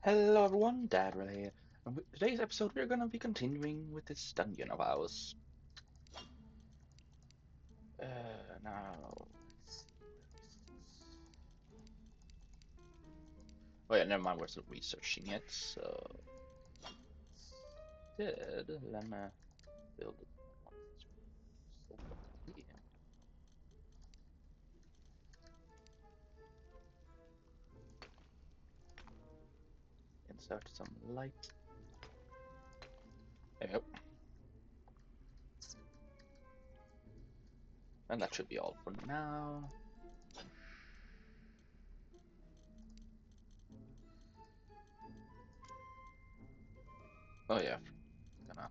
Hello everyone, Dad here. And with today's episode, we're gonna be continuing with this dungeon of ours. Now, oh yeah, never mind. We're still researching it. So, let me build it. So, yeah. Insert some light. There we go. And that should be all for now. Oh yeah, gonna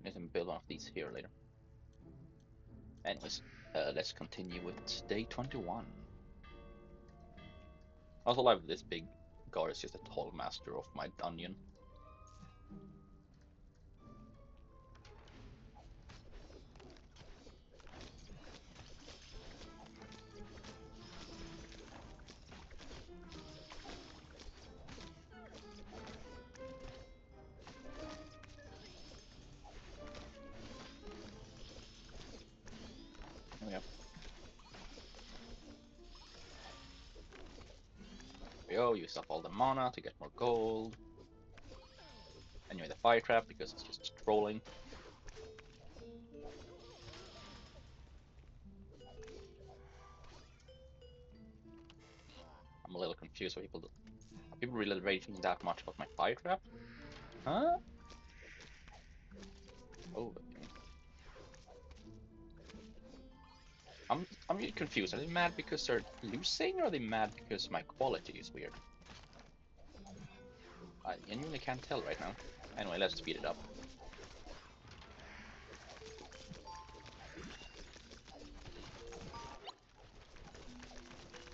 need to build one of these here later. Anyways, let's continue with day 21. I also like this big guard is just a tall master of my dungeon. There we go. We go, use up all the mana to get more gold. Anyway, the fire trap because it's just trolling. I'm a little confused. Are people really raging that much about my fire trap? Huh? Oh, okay. I'm really confused. Are they mad because they're losing, or are they mad because my quality is weird? I genuinely can't tell right now. Anyway, let's speed it up.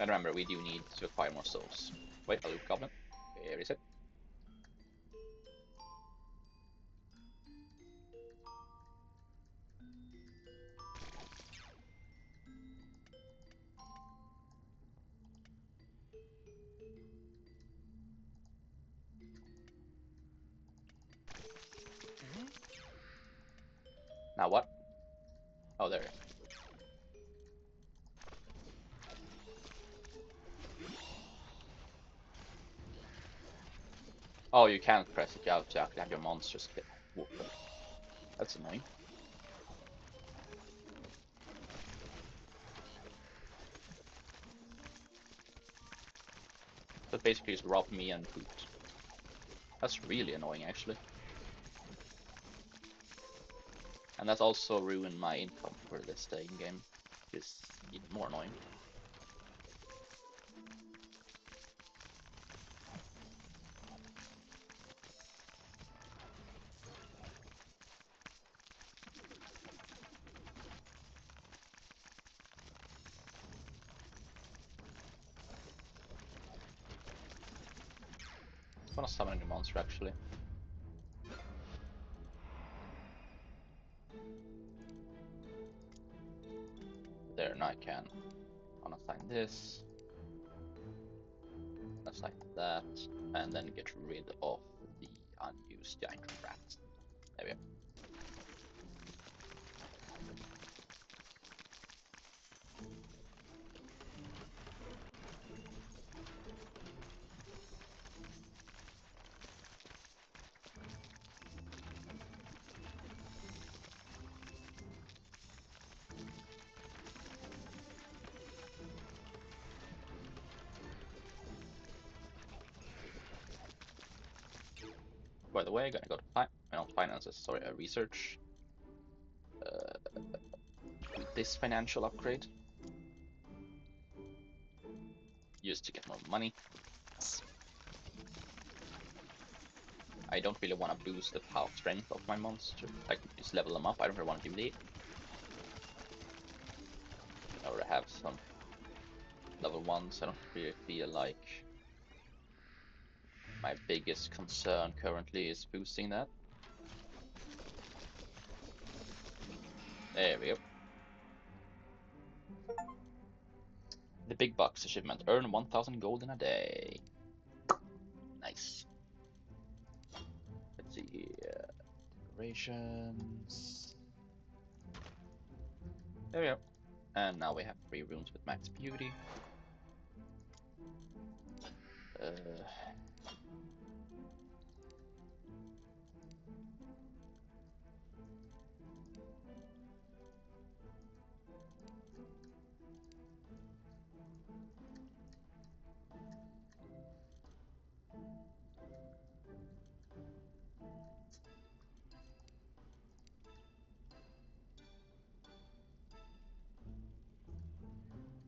And remember, we do need to acquire more souls. Wait, a loot goblin. Where is it? Now what? Oh, there. Oh, you can't press it out to actually have your monsters get whooped. That's annoying. So basically just rob me and loot. That's really annoying, actually. And that's also ruined my income for this day in game. It's even more annoying. I wanna summon a new monster actually. There, now I can unassign this, assign that, and then get rid of the unused giant rat. There we go. By the way, gonna go to not finances, sorry, research. With this financial upgrade, used to get more money. I don't really want to boost the power strength of my monster. I can just level them up. I don't really want to do that. I already have some level ones. I don't really feel like my biggest concern currently is boosting that. There we go. The big bucks achievement. Earn 1,000 gold in a day. Nice. Let's see here. Decorations. There we go. And now we have 3 rooms with max beauty.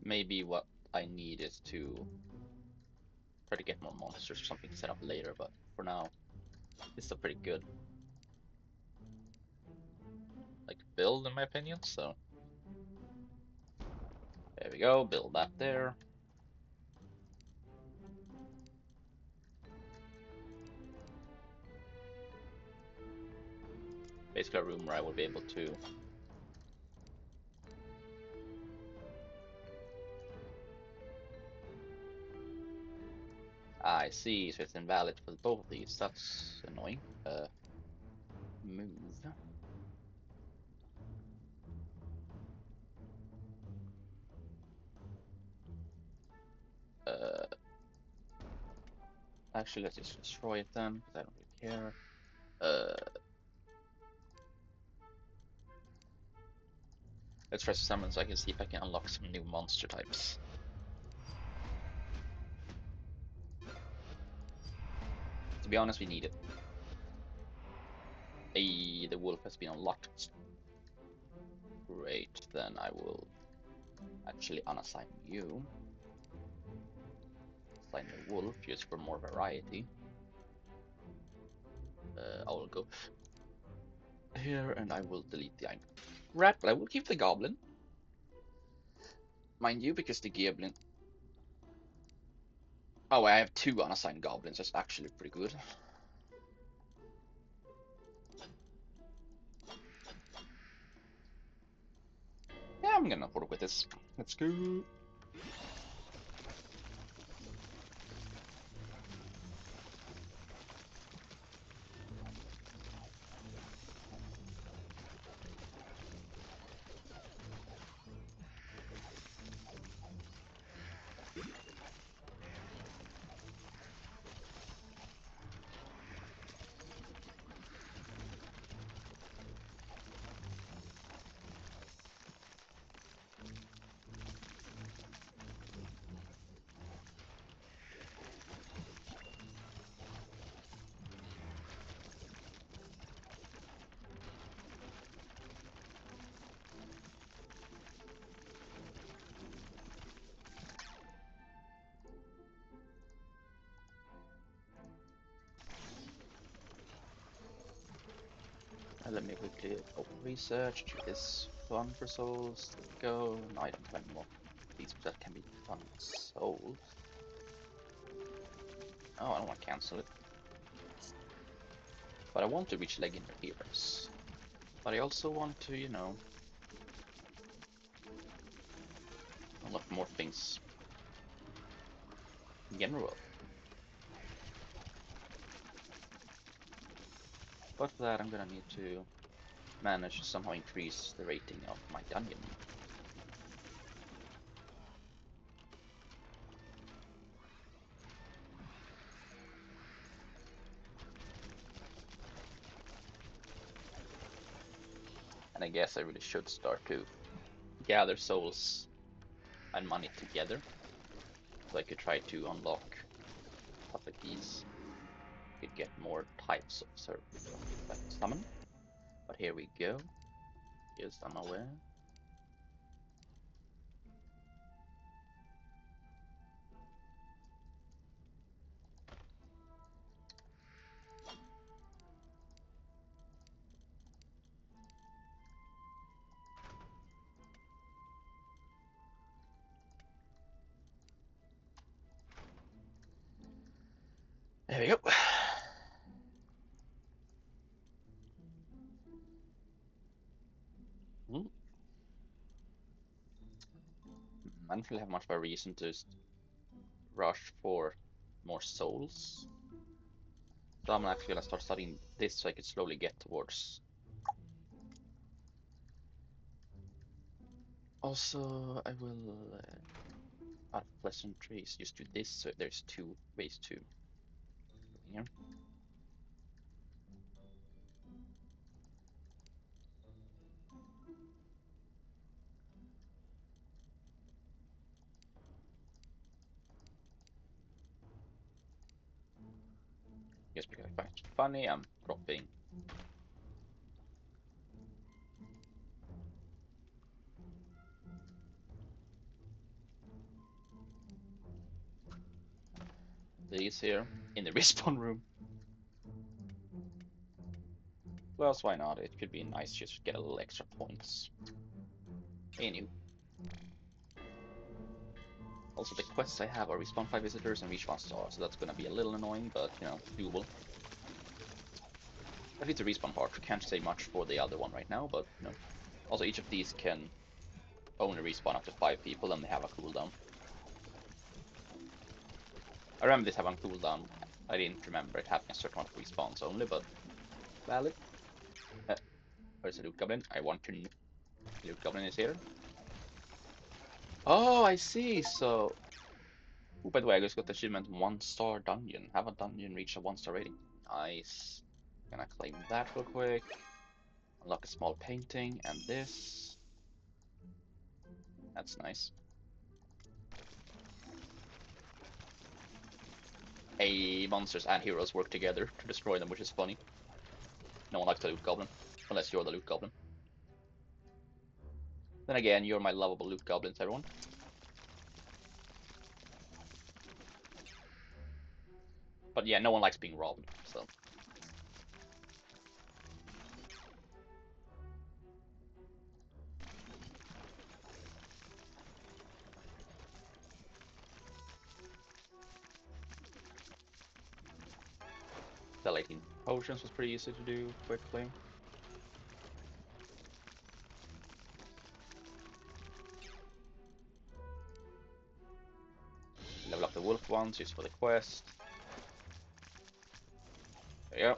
Maybe what I need is to try to get more monsters or something set up later, but for now, it's still pretty good. Like build, in my opinion, so there we go, build that there. Basically a room where I will be able to I see, so it's invalid for both of these. That's annoying. Move. Actually, let's just destroy it then, because I don't really care. Let's try to summon so I can see if I can unlock some new monster types. To be honest, we need it. Hey, the wolf has been unlocked. Great, then I will actually unassign you. Assign the wolf just for more variety. I will go here and I will delete the rat, but I will keep the goblin. Mind you, because the goblin. Oh, I have 2 unassigned goblins. That's actually pretty good. Yeah, I'm gonna work with this. Let's go. Let me quickly open research, do this fun for souls. There we go. No, I don't have any more. These that can be done with souls. Oh, I don't want to cancel it. But I want to reach legendary heroes. But I also want to, you know, unlock more things in general. But for that, I'm gonna need to manage to somehow increase the rating of my dungeon. And I guess I really should start to gather souls and money together, so I could try to unlock stuff like these. Could get more types of service that I can summon. But here we go. Yes, I'm aware. There we go. I don't really have much of a reason to rush for more souls. So I'm actually gonna start studying this so I can slowly get towards. Also, I will, out of pleasant trees, just do this so there's two ways to go in here. Just because I find it funny, I'm dropping. These here in the respawn room. Plus, why not? It could be nice just to get a little extra points. Anywho. Also, the quests I have are respawn 5 visitors and reach 1 star, so that's gonna be a little annoying, but, you know, doable. At least the respawn part, can't say much for the other one right now, but, you know. Also, each of these can only respawn up to 5 people and they have a cooldown. I remember this having a cooldown. I didn't remember it having a certain amount of respawns only, but valid. Where's the loot goblin? I want to know. The loot goblin is here. Oh, I see. So, oh, by the way, I just got the achievement 1-star dungeon. Have a dungeon reach a 1-star rating. Nice. Gonna claim that real quick. Unlock a small painting and this. That's nice. Hey, monsters and heroes work together to destroy them, which is funny. No one likes the loot goblin, unless you're the loot goblin. Then again, you're my lovable loot goblins, everyone. But yeah, no one likes being robbed, so. Deleting potions was pretty easy to do quickly. Level up the wolf ones, just for the quest. There you go.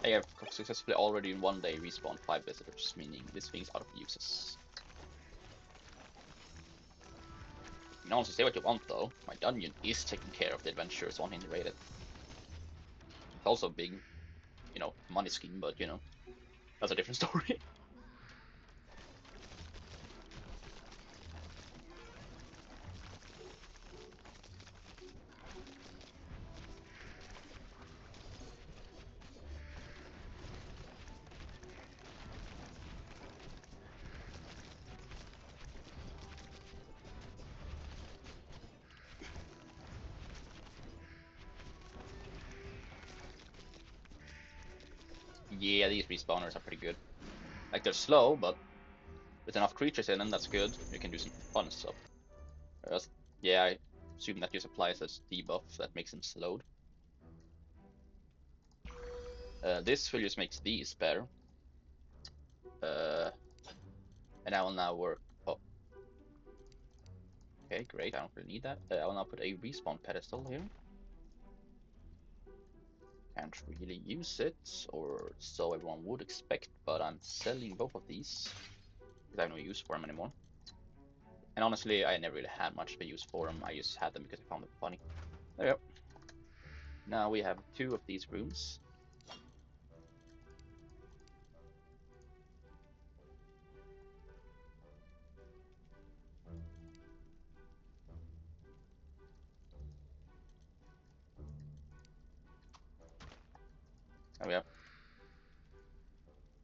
I have successfully already in 1 day respawned 5 visitors, meaning this thing's out of uses. You can also say what you want though, my dungeon is taking care of the adventurers on in the rated. It's also a big, you know, money scheme, but you know, that's a different story. Yeah, these respawners are pretty good. Like, they're slow, but with enough creatures in them, that's good. You can do some fun stuff. Yeah, I assume that just applies as debuff that makes them slowed. This will just makes these better. And I will now work. Oh, okay, great. I don't really need that. I will now put a respawn pedestal here. Can't really use it, or so everyone would expect, but I'm selling both of these because I have no use for them anymore. And honestly, I never really had much of a use for them. I just had them because I found them funny. There we go. Now we have 2 of these rooms. There we go.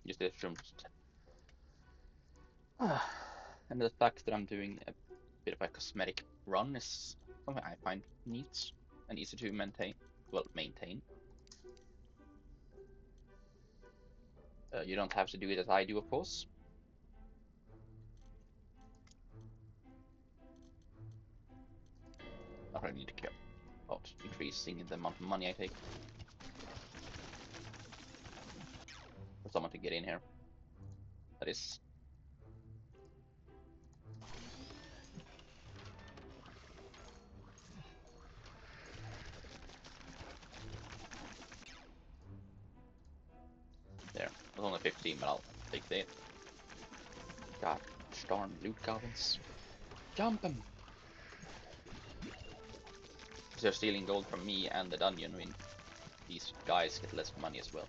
Just this room. And the fact that I'm doing a bit of a cosmetic run is something I find neat and easy to maintain. Well, maintain. You don't have to do it as I do, of course. Not really need to care about increasing the amount of money I take for someone to get in here. That is. There. It was only 15, but I'll take that. God darn loot goblins. Jump them! Because they're stealing gold from me and the dungeon. I mean, these guys get less money as well.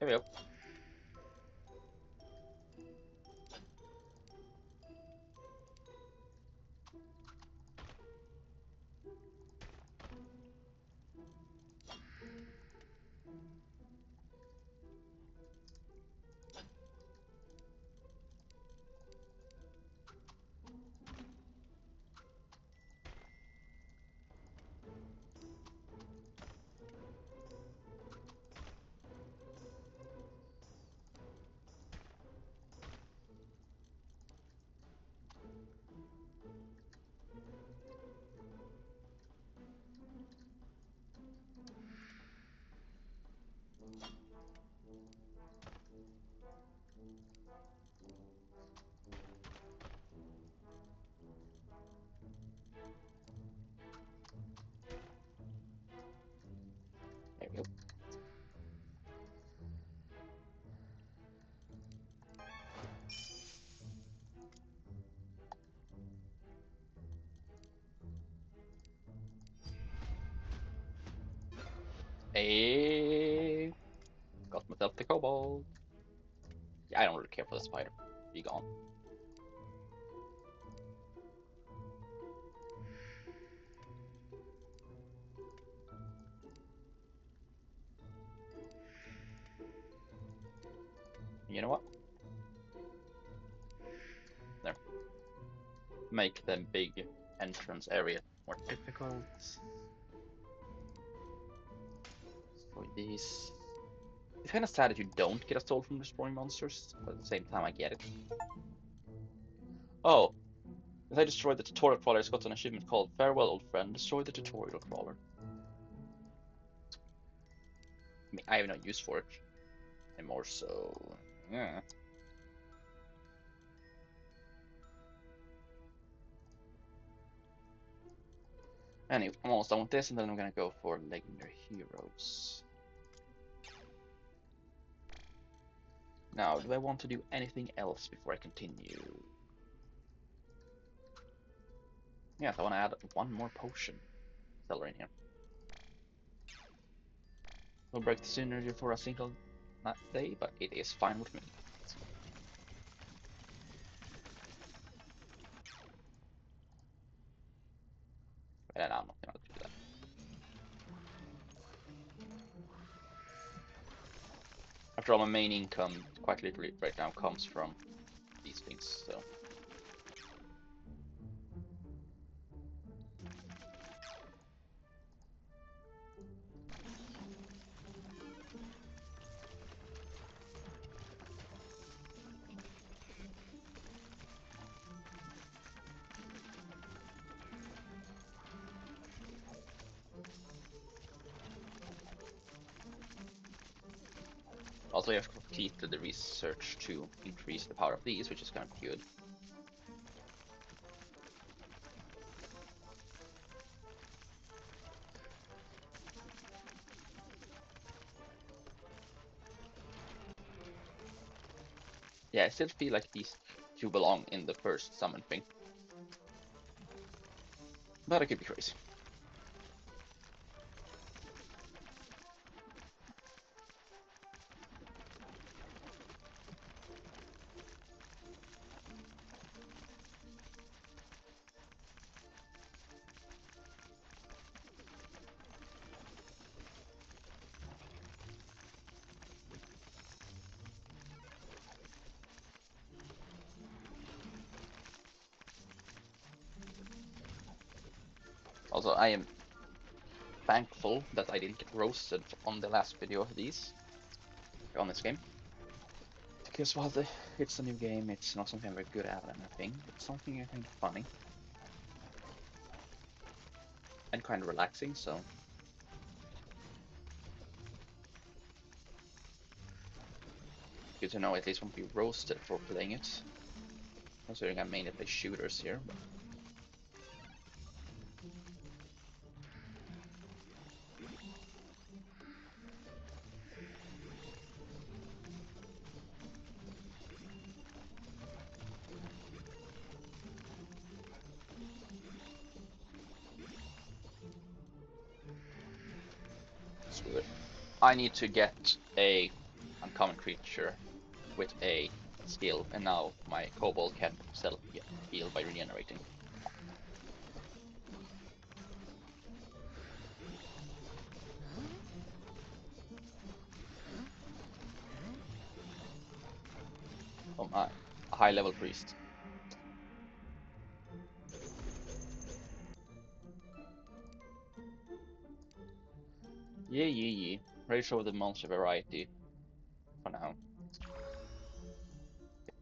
Here we go. There we go. Hey, got myself the kobold. Yeah, I don't really care for the spider. Be gone. You know what? There. Make the big entrance area more difficult. Destroy these. It's kind of sad that you don't get a soul from destroying monsters, but at the same time, I get it. Oh, if I destroyed the tutorial crawler, it's got an achievement called Farewell, Old Friend. Destroy the tutorial crawler. I mean, I have no use for it anymore, so yeah. Anyway, I'm almost done with this, and then I'm gonna go for legendary heroes. Now, do I want to do anything else before I continue? Yes, I want to add one more potion seller in here. Will break the synergy for a single day, but it is fine with me. And I'm not gonna do that. After all, my main income, quite literally right now, comes from these things, so. Also, you have completed the research to increase the power of these, which is kind of good. Yeah, I still feel like these two belong in the first summon thing. But I could be crazy. Also, I am thankful that I didn't get roasted on the last video of these on this game. Because while it's a new game, it's not something I'm very good at or anything. It's something I find funny and kind of relaxing, so. Good to know at least won't be roasted for playing it. Considering I mainly play shooters here, but. Screw it. I need to get a uncommon creature with a skill, and now my kobold can self-heal by regenerating. Oh my, a high-level priest. Yeah. Ready to show the monster variety for now.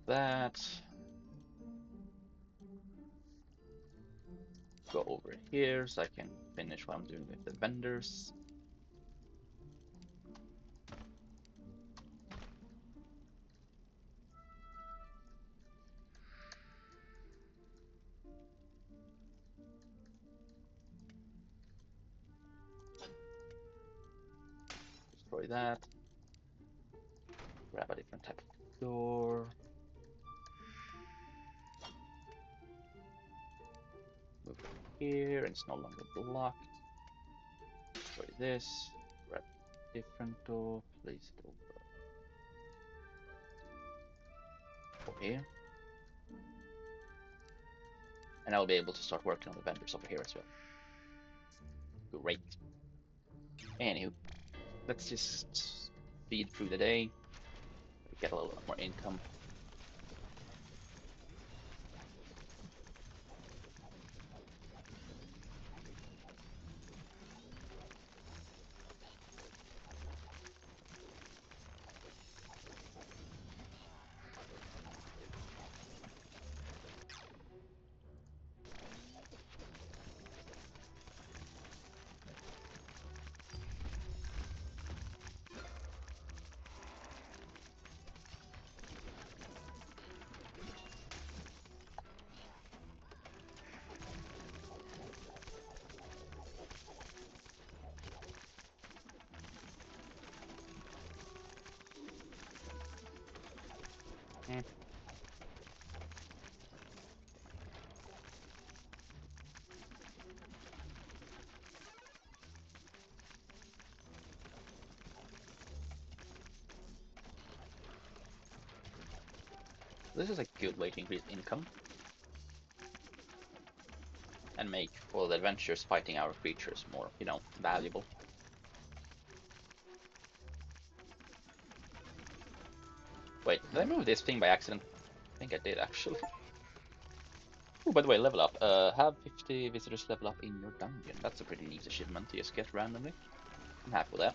That. Go over here so I can finish what I'm doing with the vendors. Destroy that. Grab a different type of door. Move it here, and it's no longer blocked. Destroy this. Grab a different door. Place it over here. And I'll be able to start working on the vendors over here as well. Great. Anywho, let's just speed through the day. Get a little bit more income. This is a good way to increase income and make all the adventurers fighting our creatures more, you know, valuable. Wait, did I move this thing by accident? I think I did actually. Oh, by the way, level up. Have 50 visitors level up in your dungeon. That's a pretty neat achievement to just get randomly. I'm happy with that.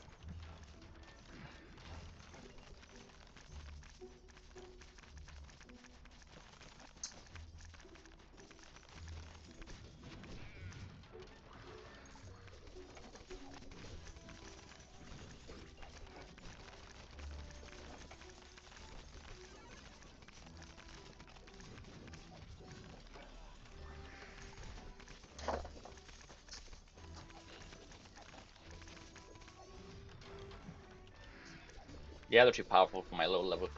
Yeah, they're too powerful for my low level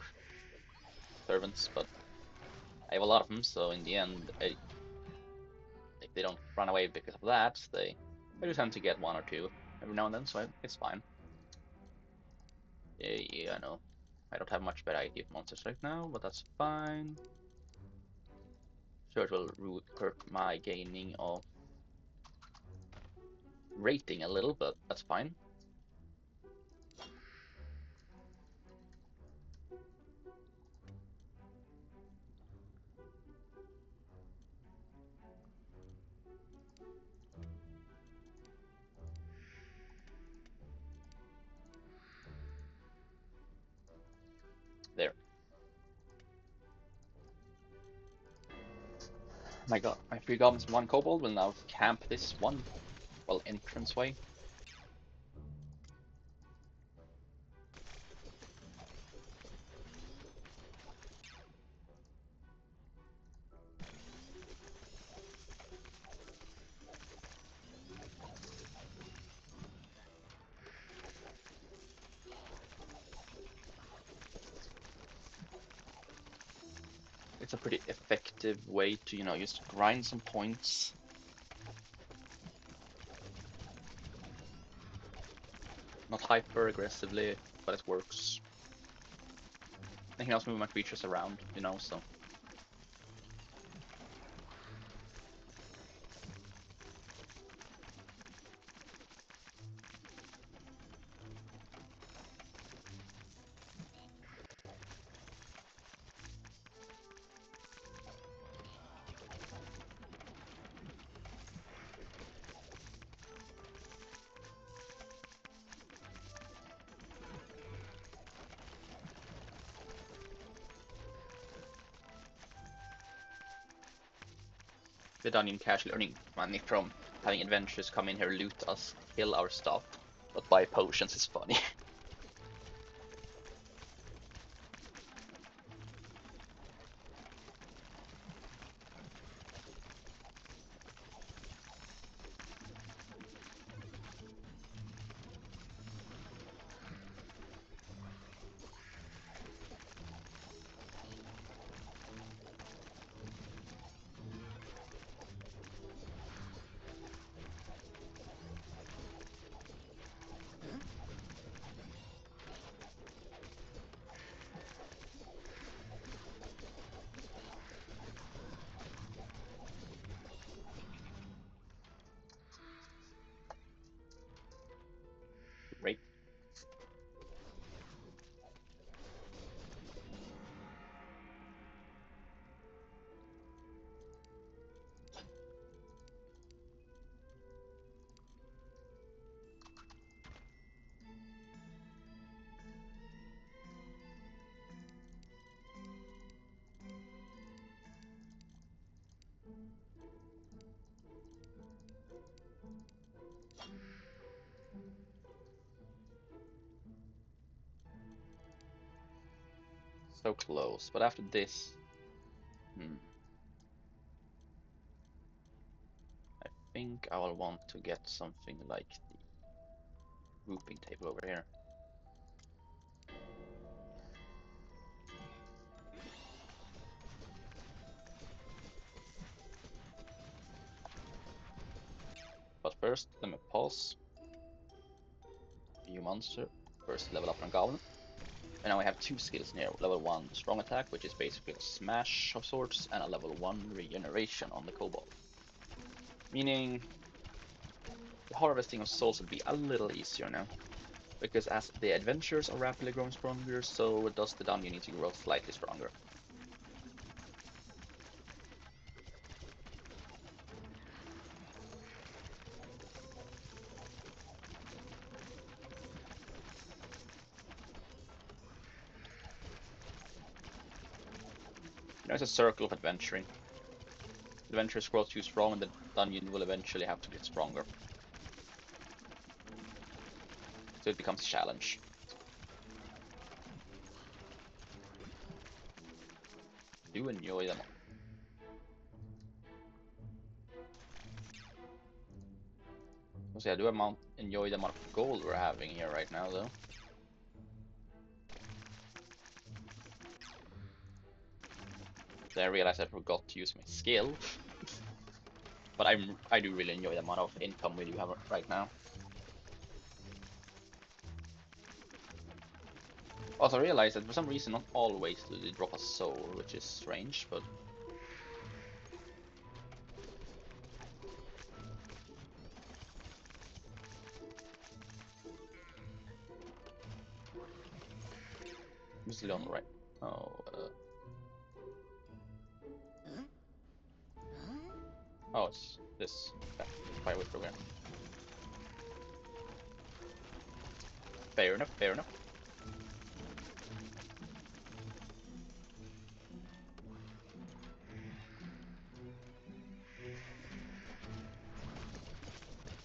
servants, but I have a lot of them, so in the end, if they don't run away because of that, I do tend to get one or two every now and then, so it's fine. Yeah, I know. I don't have much variety of monsters right now, but that's fine. Sure, it will hurt my gaining of rating a little, but that's fine. There. My god, my 3 goblins and 1 kobold will now camp this one, well, entranceway. It's a pretty effective way to, you know, just grind some points. Not hyper aggressively, but it works. I can also move my creatures around, you know, so. The dungeon casually earning money from having adventurers come in here, loot us, kill our stuff, but buy potions is funny. Right? So close. But after this, I think I will want to get something like the grouping table over here. But first, let me pause. View monster. First level up on Goblin. And now I have 2 skills here. Level 1 strong attack, which is basically a smash of sorts, and a level 1 regeneration on the kobold. Meaning the harvesting of souls will be a little easier now. Because as the adventures are rapidly growing stronger, so does the dungeon need to grow slightly stronger. There's a circle of adventuring. Adventures grow too strong and the dungeon will eventually have to get stronger. So it becomes a challenge. I do enjoy them. I do enjoy the amount of gold we're having here right now though. Then I realized I forgot to use my skill. But I do really enjoy the amount of income we do have right now. Also, I realized that for some reason not always do they drop a soul, which is strange, but I'm still on the right. Oh, oh, it's this. Okay, let's try with program. Fair enough, fair enough.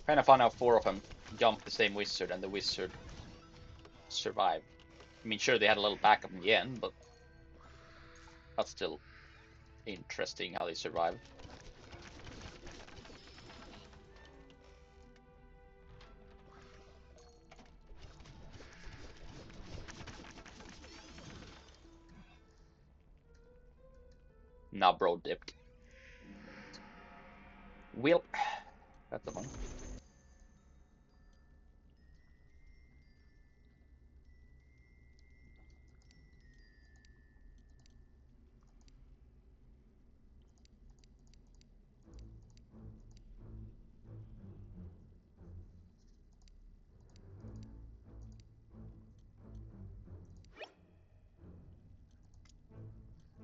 Kind of fun how 4 of them jumped the same wizard and the wizard survived. I mean, sure, they had a little backup in the end, but that's still interesting how they survived. Nah, bro dipped. Well, that's the one.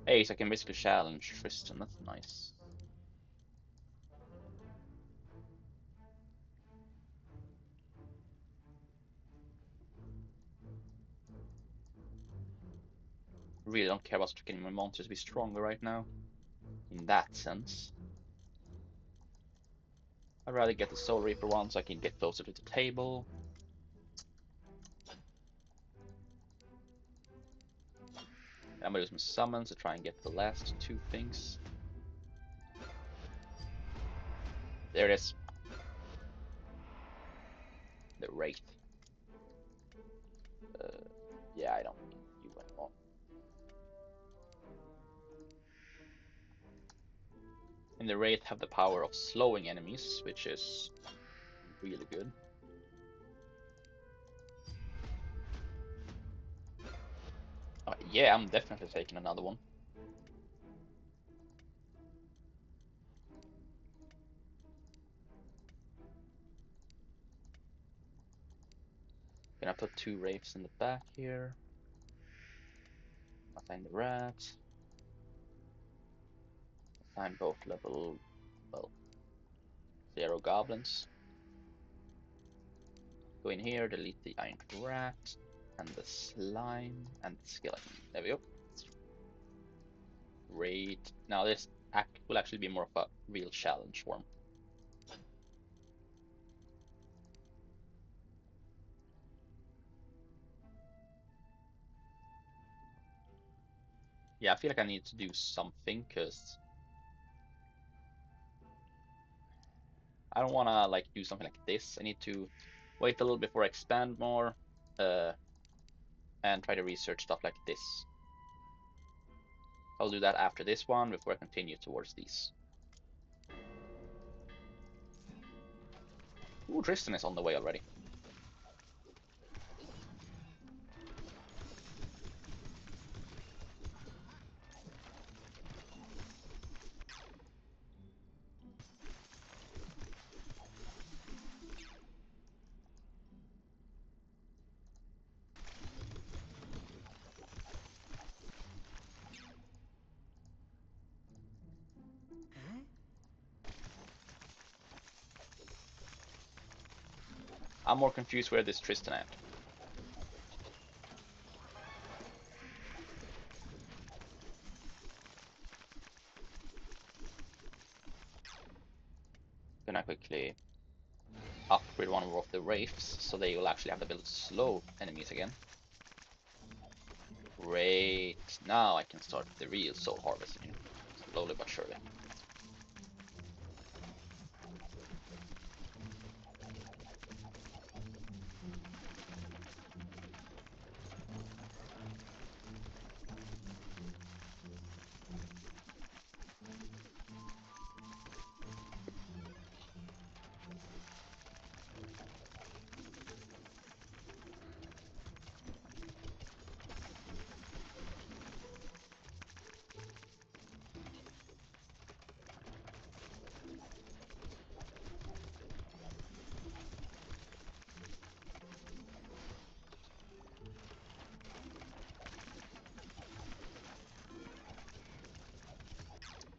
Hey, so I can basically challenge Tristan, that's nice. Really don't care about getting my monsters to be stronger right now. In that sense. I'd rather get the Soul Reaper one so I can get closer to the table. I'm gonna use my summons to try and get the last 2 things. There it is. The Wraith. Yeah, I don't need you anymore. And the Wraith have the power of slowing enemies, which is really good. Yeah, I'm definitely taking another one. Gonna put 2 Wraiths in the back here. Assign the rats. Assign both level, well, 0 goblins. Go in here, delete the iron rat, and the slime, and the skeleton. There we go. Great. Now this act will actually be more of a real challenge for him. Yeah, I feel like I need to do something, because I don't want to like do something like this. I need to wait a little before I expand more, and try to research stuff like this. I'll do that after this one before I continue towards these. Ooh, Tristan is on the way already. I'm more confused where this Tristan at. Gonna quickly upgrade one of the wraiths so they will actually have the ability to slow enemies again. Great. Now I can start the real soul harvesting. Slowly but surely.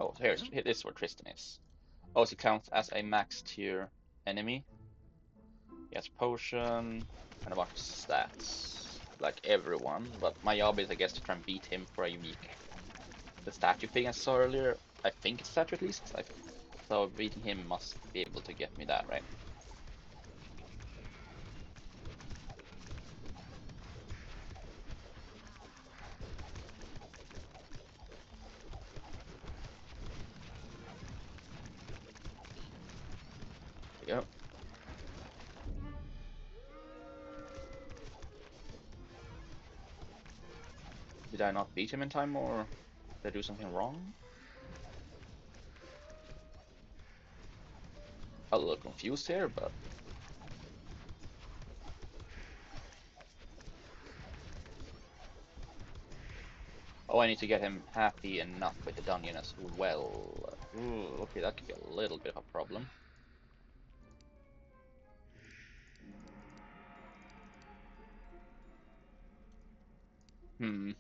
Oh, so here this is where Tristan is. Oh, so he counts as a max tier enemy. He has potion and a bunch of stats, like everyone. But my job is, I guess, to try and beat him for a unique. The statue thing I saw earlier, I think it's statue at least. So beating him must be able to get me that, right? There we go. Did I not beat him in time, or did I do something wrong? A little confused here, but oh, I need to get him happy enough with the dungeon as well. Ooh, okay, that could be a little bit of a problem. Hmm.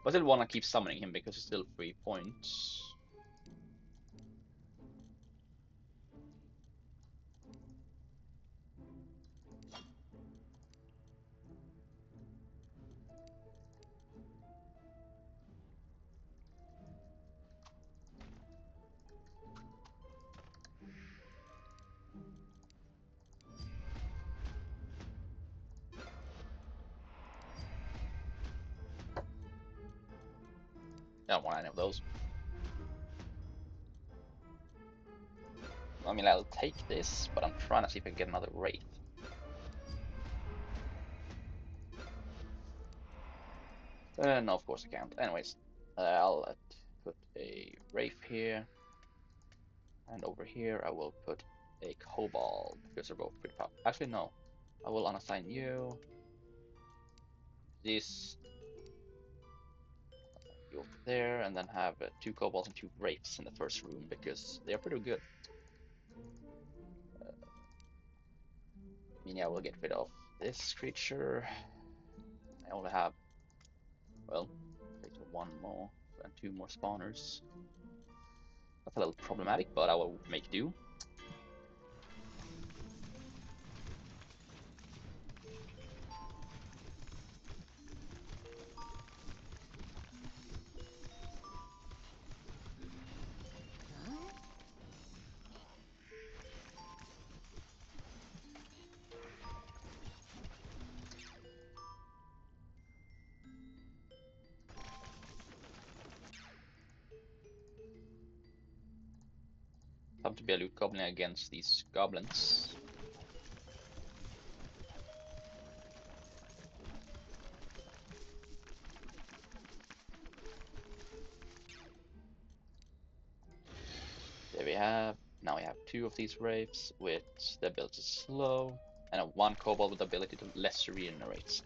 But I still want to keep summoning him because it's still 3 points. I don't want any of those. I mean, I'll take this, but I'm trying to see if I can get another Wraith. No, of course I can't. Anyways, I'll put a Wraith here. And over here, I will put a Kobold, because they're both pretty powerful. Actually, no. I will unassign you. This. You over there, and then have 2 Kobolds and 2 Wraiths in the first room, because they are pretty good. I mean, yeah, we'll get rid of this creature. I only have, well, one more and 2 more spawners. That's a little problematic, but I will make do. Time to be a loot goblin against these goblins. There we have. Now we have 2 of these wraiths with the ability to slow, and a 1 kobold with the ability to lesser regenerate.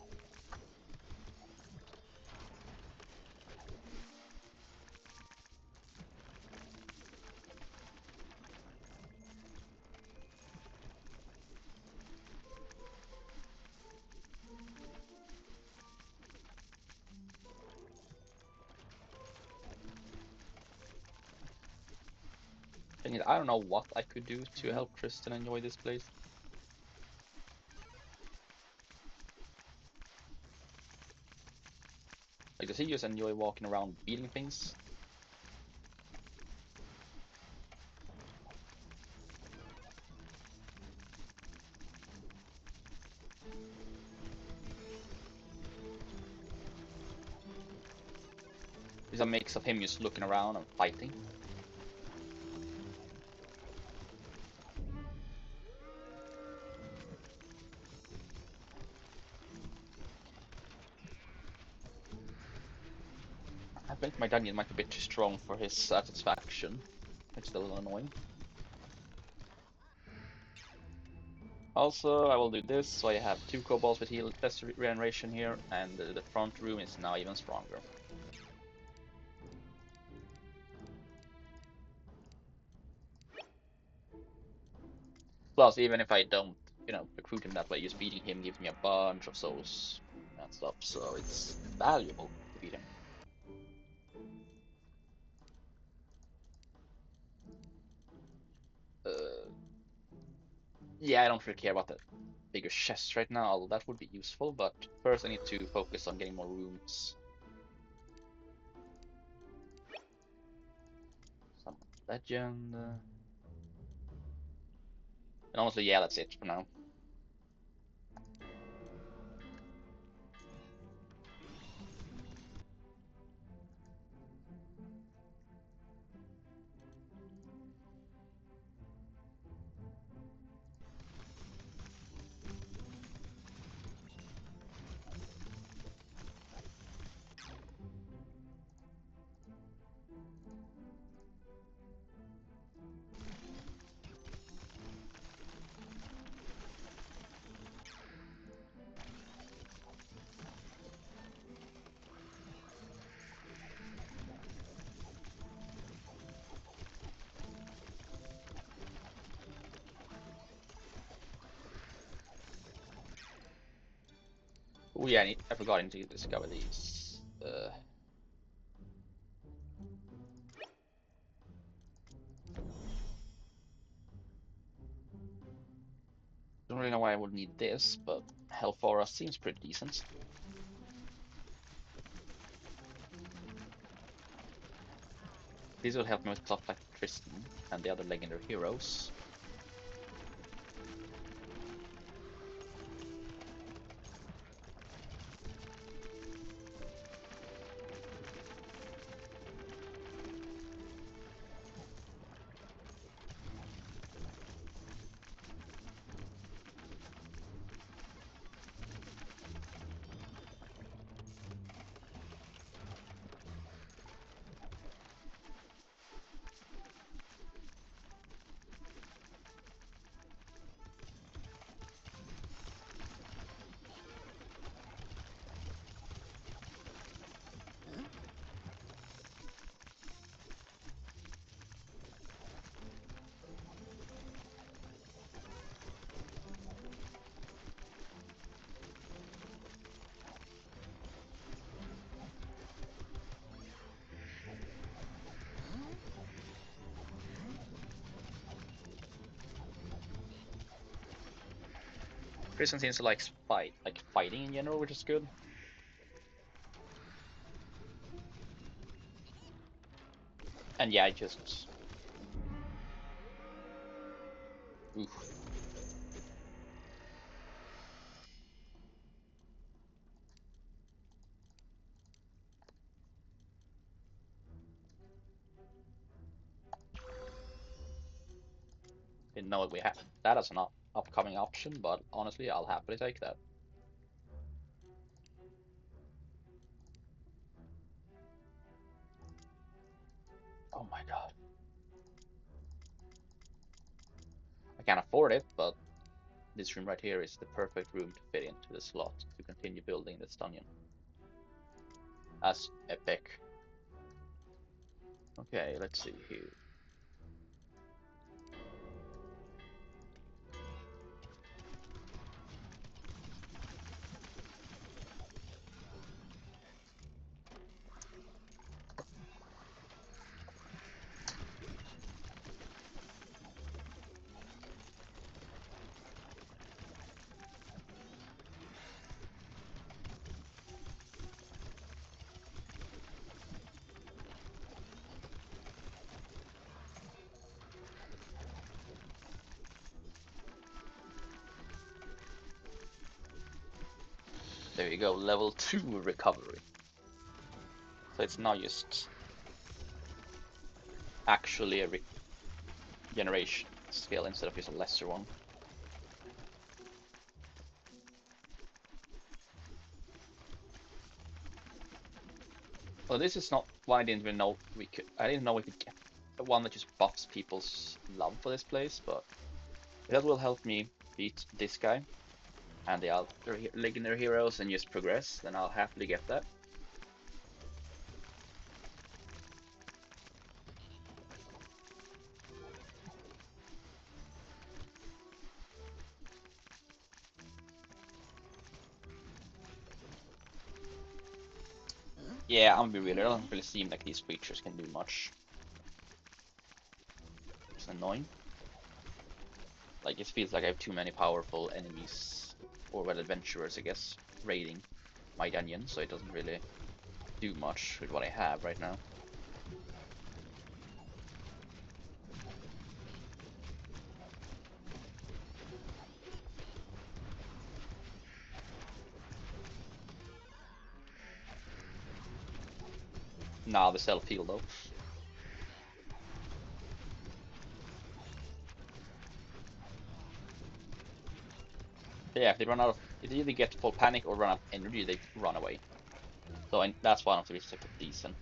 thing is, I don't know what I could do to help Tristan enjoy this place. Like, does he just enjoy walking around beating things? It's a mix of him just looking around and fighting. I think my dungeon might be a bit too strong for his satisfaction. It's still a little annoying. Also, I will do this, so I have 2 kobolds with heal less regeneration here, and the front room is now even stronger. Plus, even if I don't, recruit him that way, just beating him gives me a bunch of souls and stuff, so it's valuable to beat him. Yeah, I don't really care about the bigger chest right now, although that would be useful, but first I need to focus on getting more rooms. Some legend. And honestly, yeah, that's it for now. Oh yeah, I forgot to discover these. Don't really know why I would need this, but Hellfora seems pretty decent. These will help me with stuff like Tristan and the other legendary heroes. Tristan seems to like fighting in general, which is good. And yeah, I just oof. Didn't know we had that as an upcoming option, but honestly, I'll happily take that. Oh my god. I can't afford it, but this room right here is the perfect room to fit into the slot to continue building this dungeon. That's epic. Okay, let's see here. There you go, level 2 recovery. So it's now just actually a regeneration skill instead of just a lesser one. Well, this is not one I didn't even know we could. I didn't know we could get the one that just buffs people's love for this place, but that will help me beat this guy and the other legendary heroes and just progress. Then I'll happily get that. Yeah, I'm gonna be real. It doesn't really seem like these creatures can do much. It's annoying. Like, it feels like I have too many powerful enemies, or well, adventurers, I guess, raiding my dungeon, so it doesn't really do much with what I have right now. Nah, the self-heal though. Yeah, if they run out of, if they either get full panic or run out of energy, they run away. So that's one of the reasons I kept decent.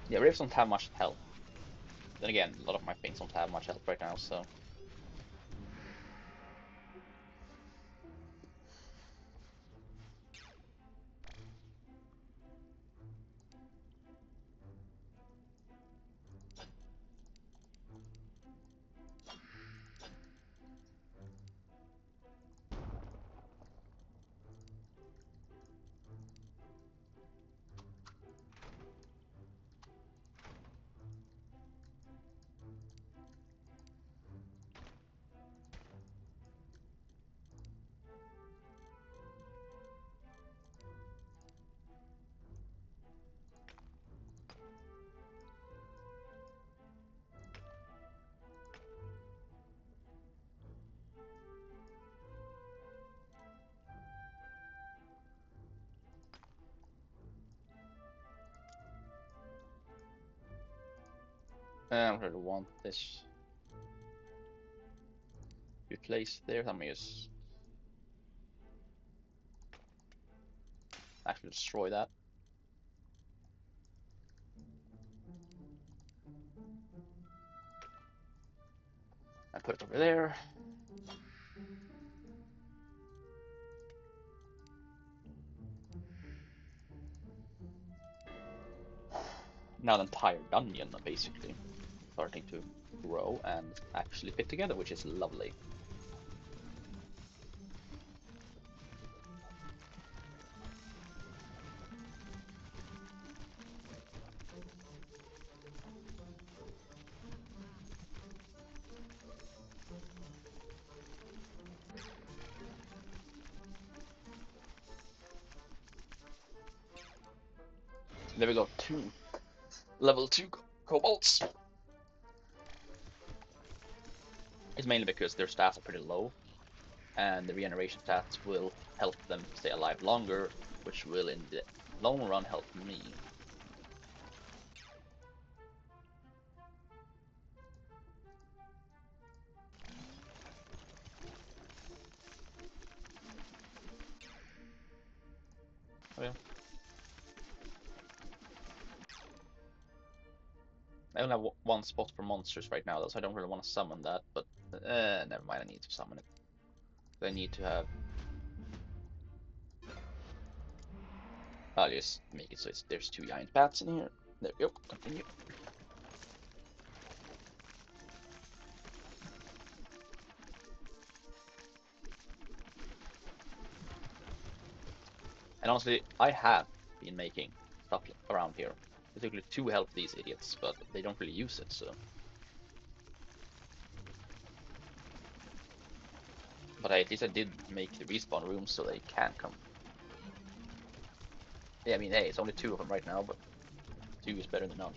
Yeah, Rips don't have much health. Then again, a lot of my things don't have much health right now, so. I don't really want this replaced there. Let me just actually destroy that. I put it over there. Now the entire dungeon basically starting to grow and actually fit together, which is lovely. There we go, level 2 kobolds. It's mainly because their stats are pretty low, and the regeneration stats will help them stay alive longer, which will in the long run help me. Okay. I only have one spot for monsters right now, though, so I don't really want to summon that, but never mind, I need to summon it. I need to have... I'll just make it so there's 2 giant bats in here. There we go, continue. And honestly, I have been making stuff around here. Particularly to help these idiots, but they don't really use it, so... But at least I did make the respawn room so they can come Yeah, I mean, hey, it's only two of them right now, but two is better than none.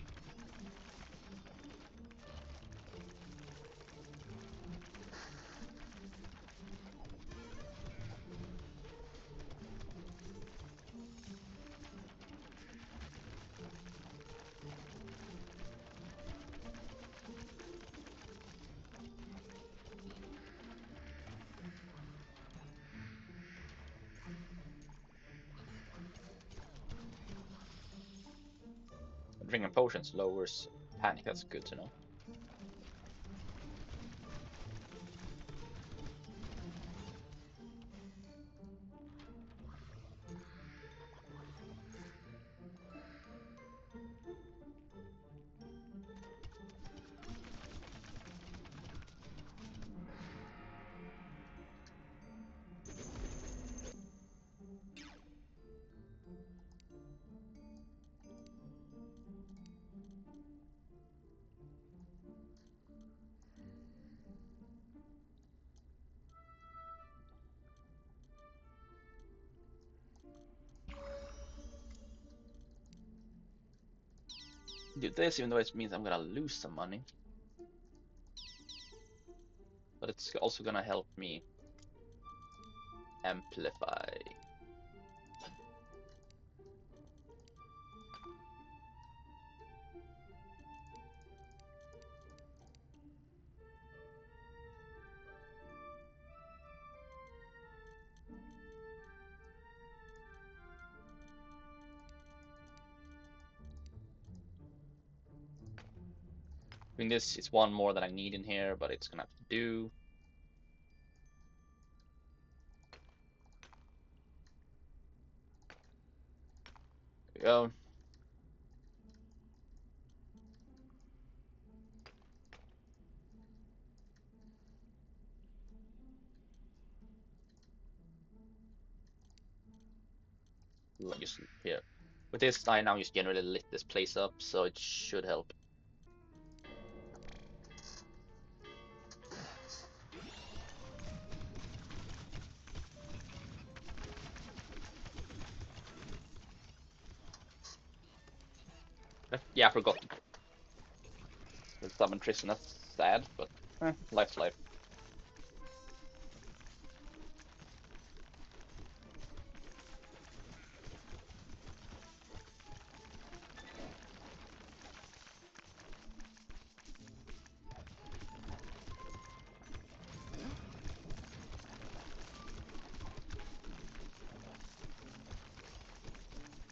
Drinking potions lowers panic. That's good to know. Do this, even though it means I'm gonna lose some money, but it's also gonna help me amplify. I mean, this is one more that I need in here, but it's gonna have to do. There we go. Just here. With this, I now just generally lit this place up, so it should help. Yeah, I forgot to summon Tristan. That's sad, but life's life.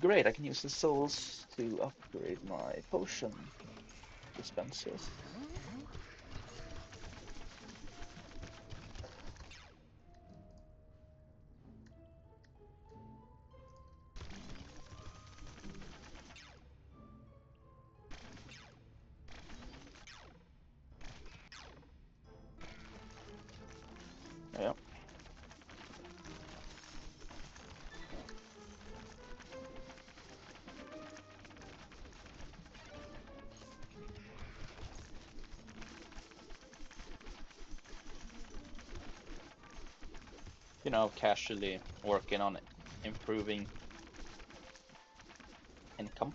Great, I can use the souls to upgrade my potion dispensers. Yeah. You know, casually working on improving income.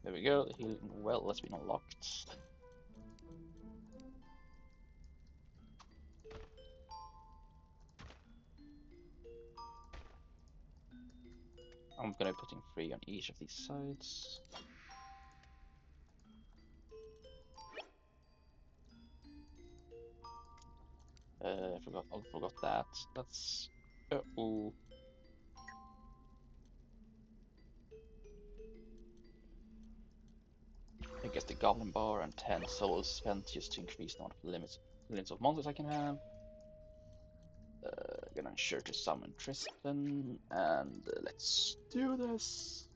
There we go, the healing well has been unlocked. I'm gonna be putting 3 on each of these sides. I forgot that. That's oh. I guess the Goblin Bar and 10 souls spent just to increase the amount of limits of monsters I can have. Gonna ensure to summon Tristan, and let's do this.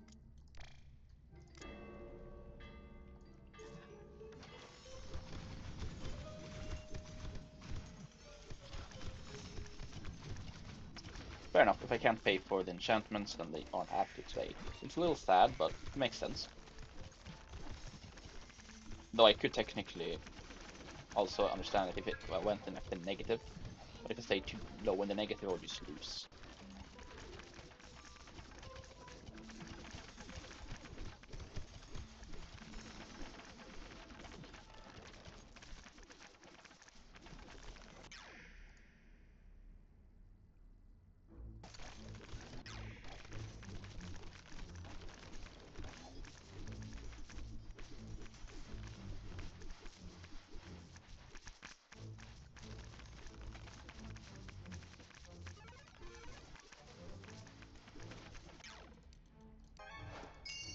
fair enough. If I can't pay for the enchantments, then they aren't active today. It's a little sad, but it makes sense. Though I could technically also understand it if it went in the negative. But if I stay too low in the negative, I'll just lose.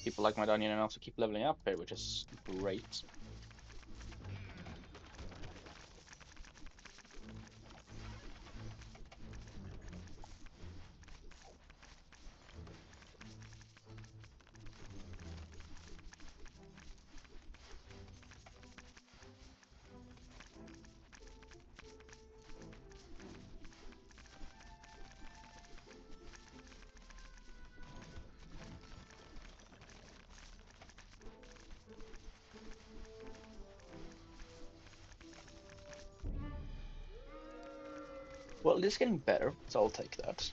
People like my dungeon and also keep leveling up here, which is great. Well, it is getting better, so I'll take that.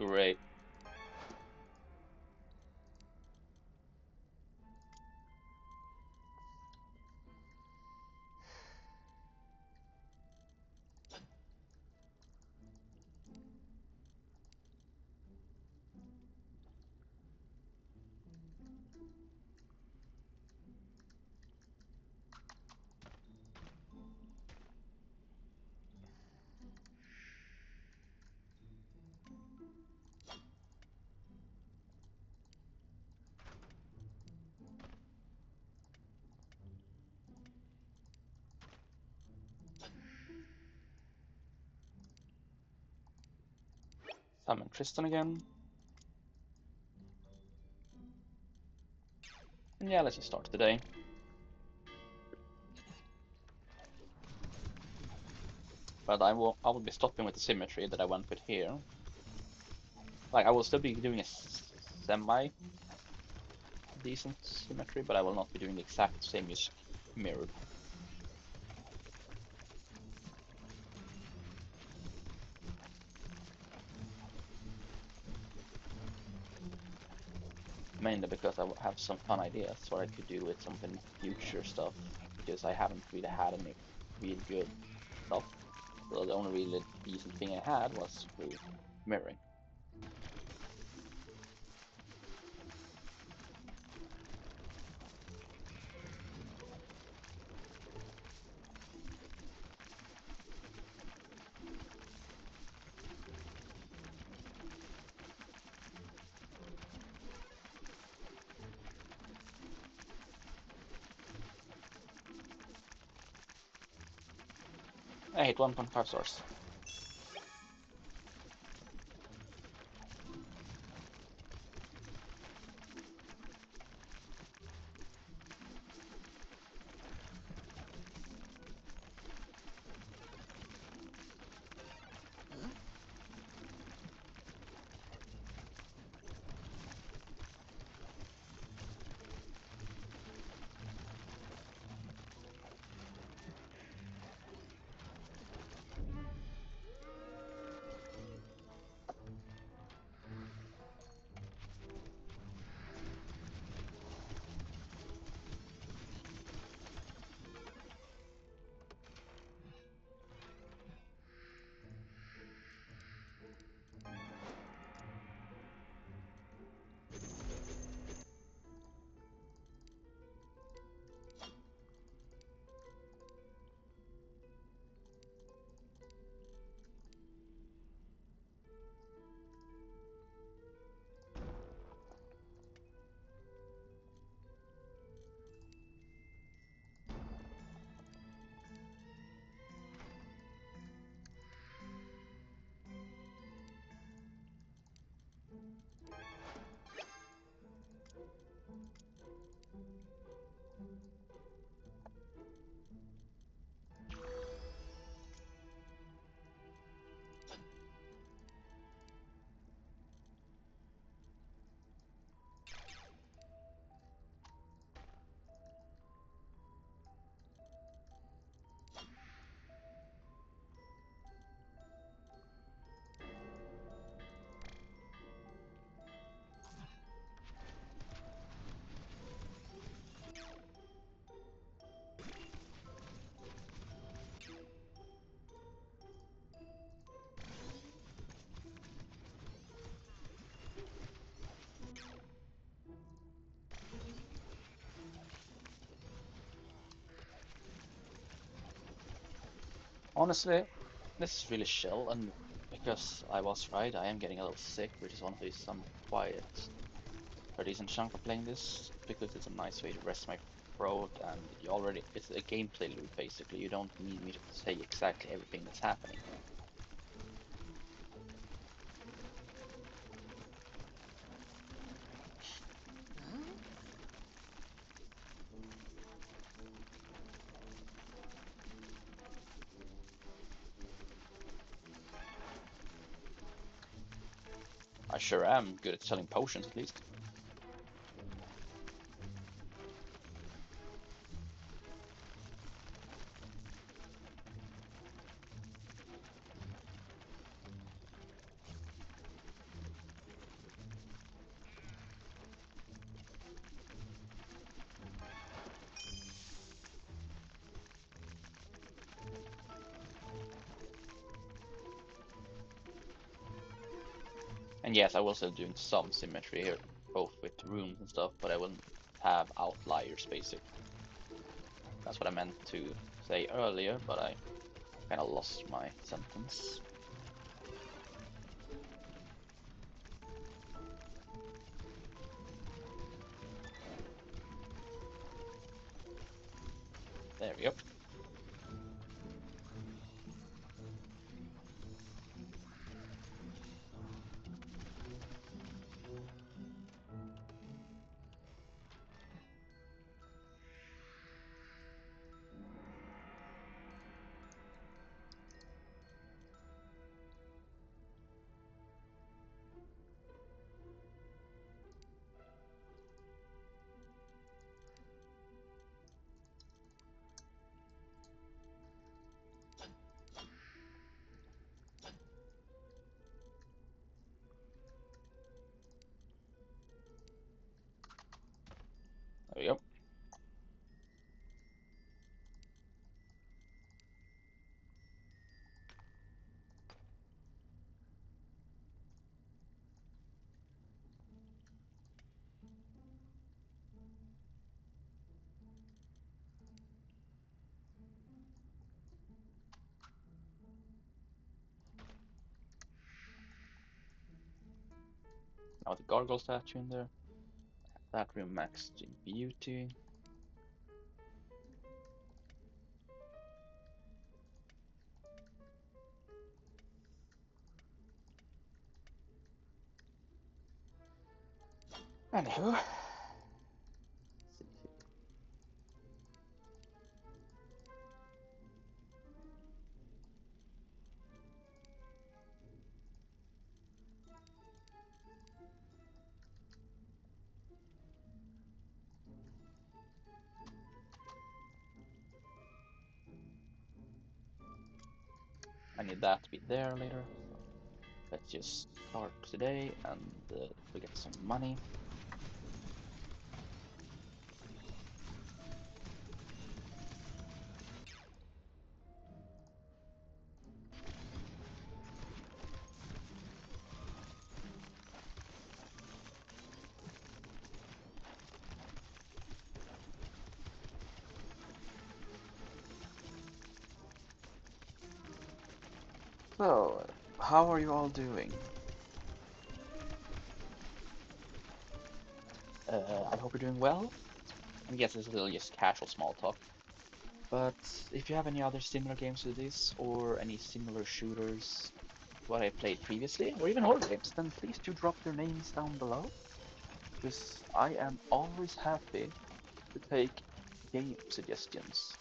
Great. Summon Tristan again. And yeah, let's just start today. But I will be stopping with the symmetry that I went with here. Like, I will still be doing a semi decent symmetry, but I will not be doing the exact same, just mirrored. Mainly because I have some fun ideas what I could do with some of the future stuff, because I haven't really had any really good stuff. So the only really decent thing I had was through mirroring. I hit 1.5 stars. Honestly, this is really chill, and because I was right, I am getting a little sick, which is one of the reasons I'm quiet for a decent chunk of playing this, because it's a nice way to rest my throat, and it's a gameplay loop basically. You don't need me to say exactly everything that's happening. I sure am good at selling potions, at least. And yes, I was still doing some symmetry here, both with rooms and stuff, but I wouldn't have outliers, basically. That's what I meant to say earlier, but I kind of lost my sentence. There we go. There we go. Now the gargoyle statue in there. That room maxed in beauty. Anywho, I need that to be there later. So let's just start today and we get some money. So, how are you all doing? I hope you're doing well. I guess it's a little just casual small talk. But if you have any other similar games to this, or any similar shooters to what I played previously, or even horror games, then please do drop your names down below, because I am always happy to take game suggestions.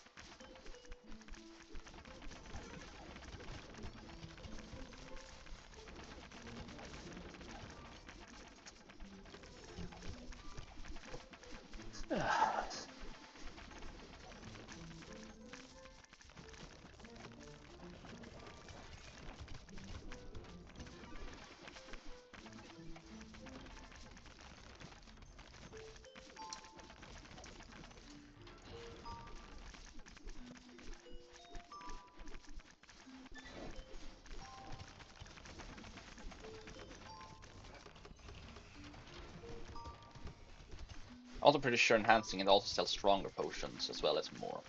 Also pretty sure enhancing it also sells stronger potions as well as more.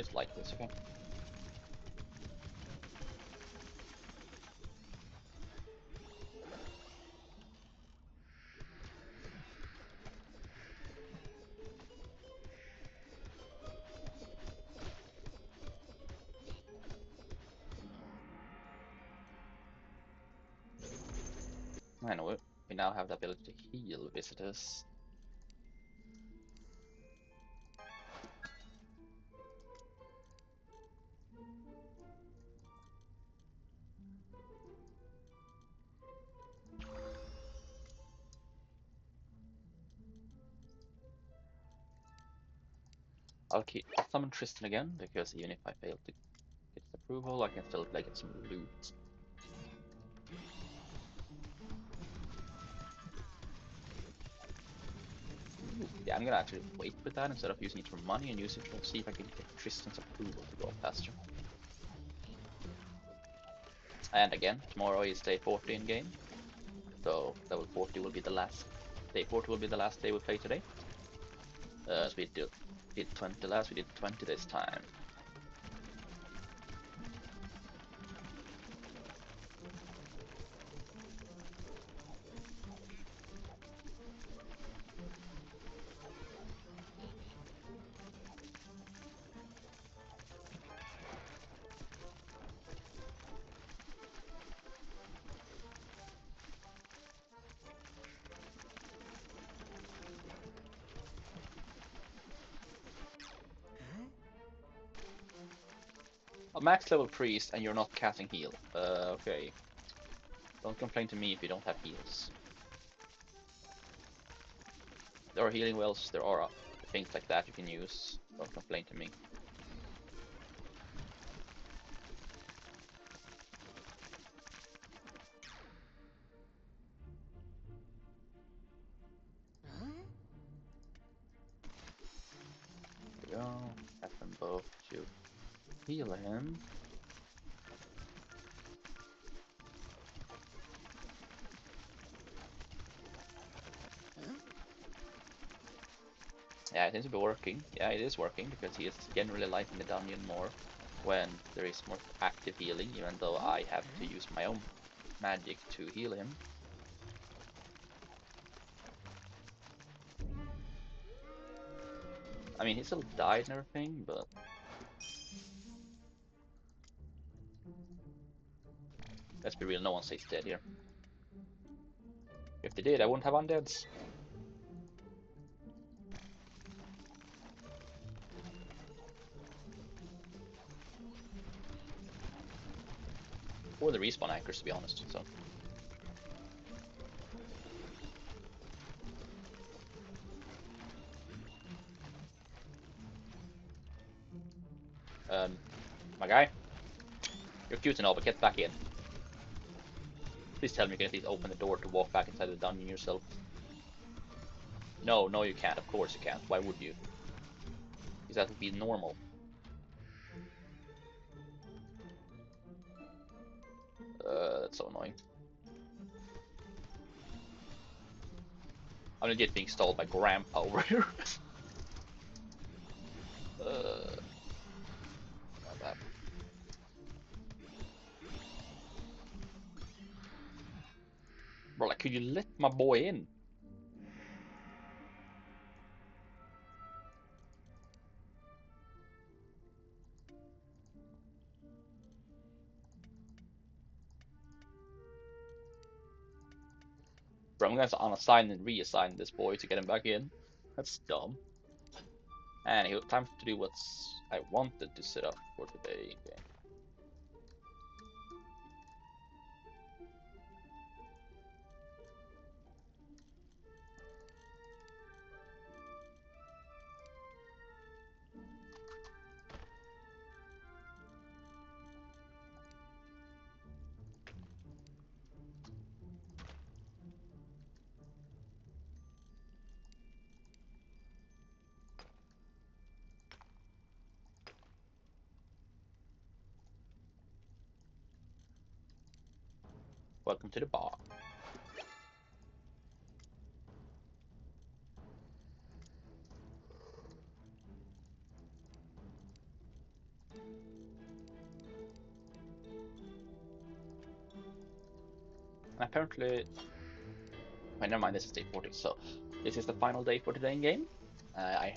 It's like this, okay? I know it. We now have the ability to heal visitors. I'll summon Tristan again, because even if I fail to get his approval, I can still like get some loot. Ooh, yeah, I'm gonna actually wait with that instead of using it for money and use it to see if I can get Tristan's approval to go faster. And again, tomorrow is day 40 in game, so level 40 will be the last. Day 40 will be the last day we play today. So we did 20 last, we did 20 this time. A max level priest and you're not casting heal. Okay. Don't complain to me if you don't have heals. There are healing wells, there are things like that you can use. Don't complain to me. There we go. Have them both to heal him. Yeah, it seems to be working. Yeah, it is working because he is generally liking the dungeon more when there is more active healing, even though I have to use my own magic to heal him. I mean, he still died and everything, but let's be real, no one stays dead here. If they did, I wouldn't have undeads. Or the respawn anchors, to be honest. So. My guy, you're cute and all, but get back in. Please tell me you can at least open the door to walk back inside the dungeon yourself. No, no you can't. Of course you can't. Why would you? Because that would be normal. That's so annoying. I'm legit being stalled by Grandpa over here. My bad. Bro, like, could you let my boy in? Bro, I'm gonna have to unassign and reassign this boy to get him back in. That's dumb. Anywho, time to do what I wanted to set up for today. Okay. Welcome to the bar. And apparently, wait, never mind. This is day 40, so this is the final day for today in game. I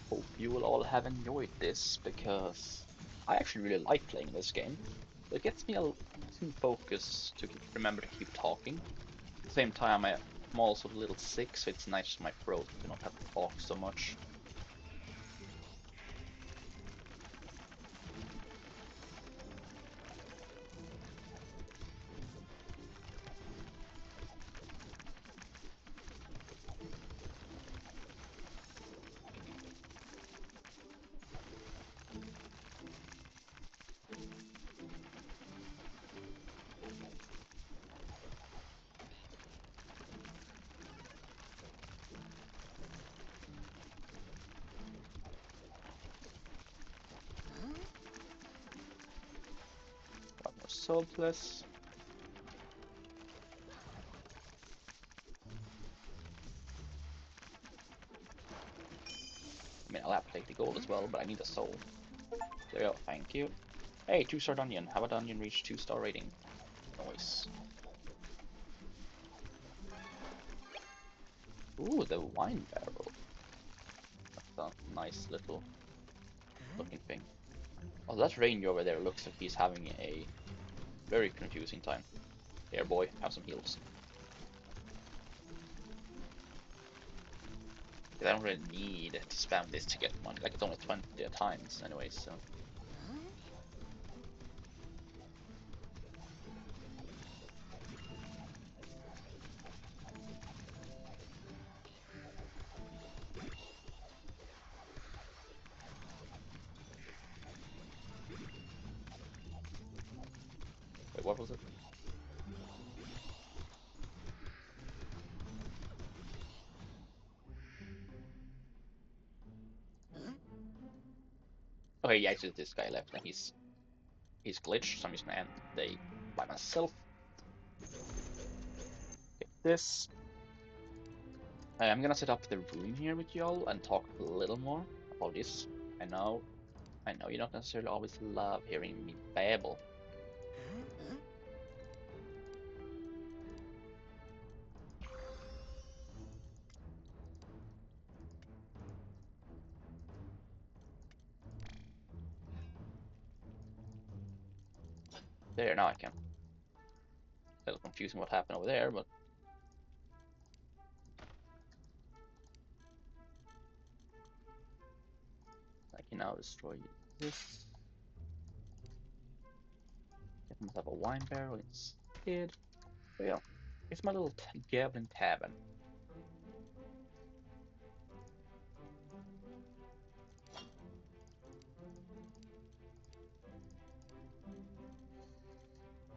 hope you will all have enjoyed this because I actually really like playing this game. It gets me to focus to remember to keep talking. At the same time, I'm also a little sick, so it's nice for my throat to not have to talk so much. One more saltless. I mean, I'll have to take the gold as well, but I need a soul. There we go, thank you. Hey, 2-star dungeon. Have a dungeon reach 2-star rating? Nice. Ooh, the wine barrel. That's a nice little looking thing. Oh, that ranger over there looks like he's having a very confusing time. Here, boy, have some heals. I don't really need to spam this to get money. Like, it's only 20 times anyway, so. Wait, what was it? Okay, yeah, it's just this guy left, and he's glitched, so I'm just gonna end the day by myself. Get this. I'm gonna set up the room here with y'all and talk a little more. Apologies. I know, I know you don't necessarily always love hearing me babble. There, now I can. A little confusing what happened over there, but I can now destroy this. Get myself a wine barrel instead. So yeah, it's my little Goblin Tavern.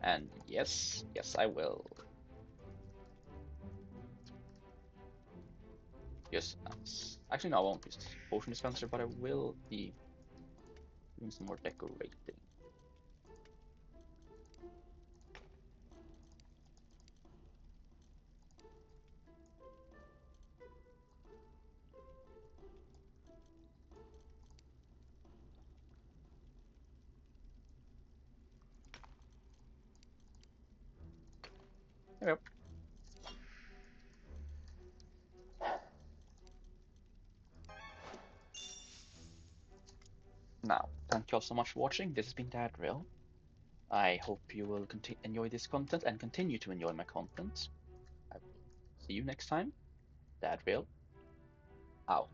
And yes, yes, I will. Yes, actually, no, I won't use the potion dispenser, but I will be doing some more decorating. Yep. Now, thank you all so much for watching. This has been Dadrill. I hope you will enjoy this content and continue to enjoy my content. I will see you next time. Dadrill out.